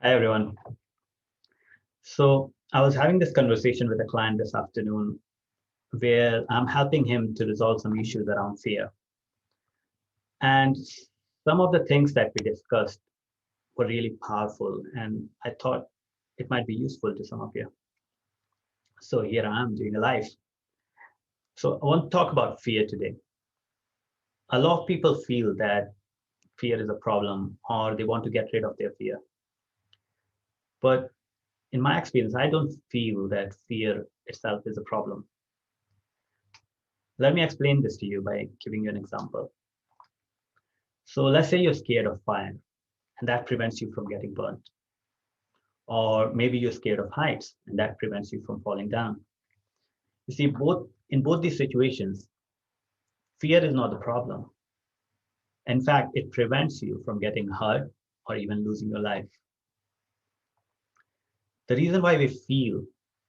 Hi, everyone. So I was having this conversation with a client this afternoon where I'm helping him to resolve some issues around fear. And some of the things that we discussed were really powerful, and I thought it might be useful to some of you. So here I am doing a live. So I want to talk about fear today. A lot of people feel that fear is a problem or they want to get rid of their fear. But in my experience, I don't feel that fear itself is a problem. Let me explain this to you by giving you an example. So let's say you're scared of fire and that prevents you from getting burnt. Or maybe you're scared of heights and that prevents you from falling down. You see, both these situations, fear is not the problem. In fact, it prevents you from getting hurt or even losing your life. The reason why we feel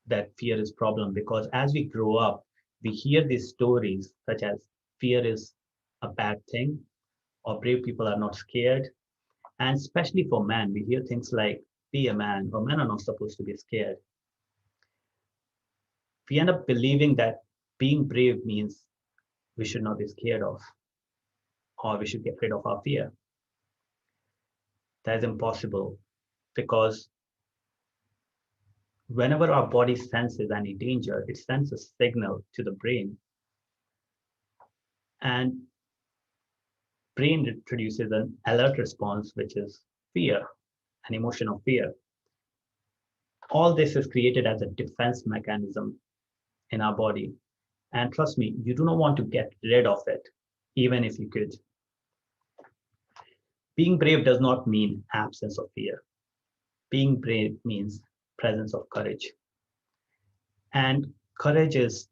that fear is a problem because as we grow up, we hear these stories such as fear is a bad thing or brave people are not scared. And especially for men, we hear things like be a man or men are not supposed to be scared. We end up believing that being brave means we should not be scared of or we should get rid of our fear. That is impossible because whenever our body senses any danger, it sends a signal to the brain, and brain produces an alert response, which is fear, an emotion of fear. All this is created as a defense mechanism in our body. And trust me, you do not want to get rid of it, even if you could. Being brave does not mean absence of fear. Being brave means presence of courage. And courage is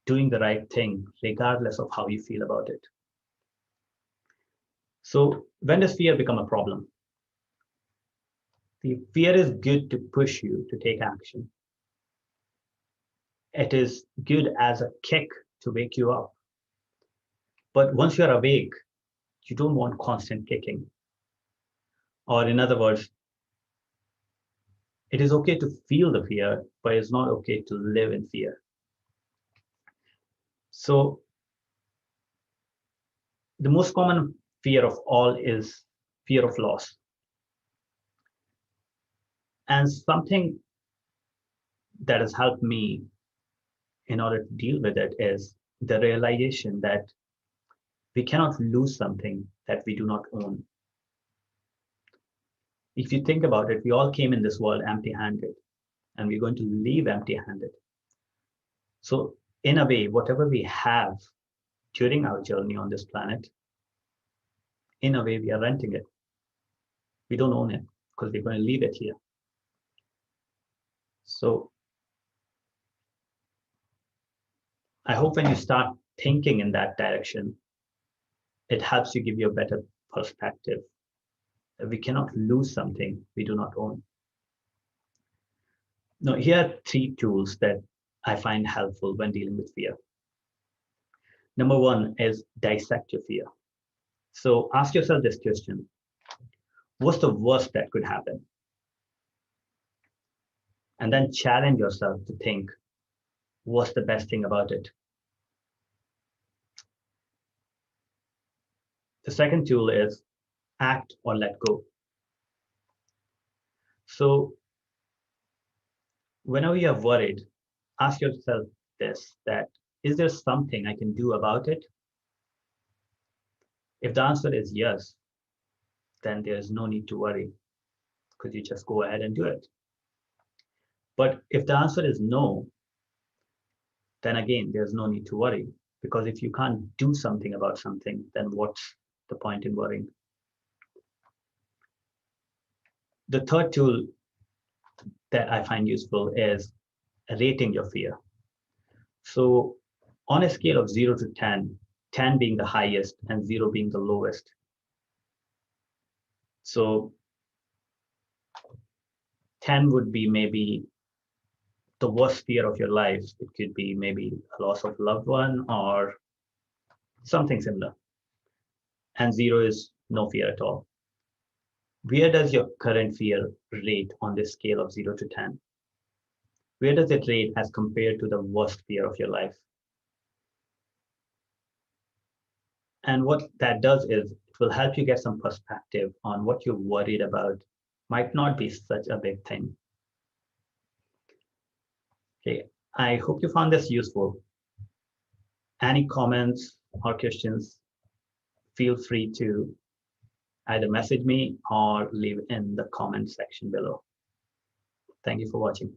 doing the right thing, regardless of how you feel about it. So when does fear become a problem? The fear is good to push you to take action. It is good as a kick to wake you up. But once you're awake, you don't want constant kicking. Or in other words, it is okay to feel the fear, but it's not okay to live in fear. So the most common fear of all is fear of loss. And something that has helped me in order to deal with it is the realization that we cannot lose something that we do not own. If you think about it, we all came in this world empty-handed, and we're going to leave empty-handed. So in a way, whatever we have during our journey on this planet, in a way, we are renting it. We don't own it because we're going to leave it here. So I hope when you start thinking in that direction, it helps you give you a better perspective. We cannot lose something we do not own. Now, here are 3 tools that I find helpful when dealing with fear. Number 1 is dissect your fear. So ask yourself this question: what's the worst that could happen? And then challenge yourself to think, what's the best thing about it? The second tool is act or let go. So whenever you're worried, ask yourself this, that is there something I can do about it? If the answer is yes, then there's no need to worry because you just go ahead and do it. But if the answer is no, then again, there's no need to worry because if you can't do something about something, then what's the point in worrying? The third tool that I find useful is rating your fear. So on a scale of 0 to 10, 10 being the highest and 0 being the lowest. So 10 would be maybe the worst fear of your life. It could be maybe a loss of a loved one or something similar. And 0 is no fear at all. Where does your current fear rate on this scale of 0 to 10? Where does it rate as compared to the worst fear of your life? And what that does is it will help you get some perspective on what you're worried about might not be such a big thing. Okay, I hope you found this useful. Any comments or questions, feel free to either message me or leave in the comment section below. Thank you for watching.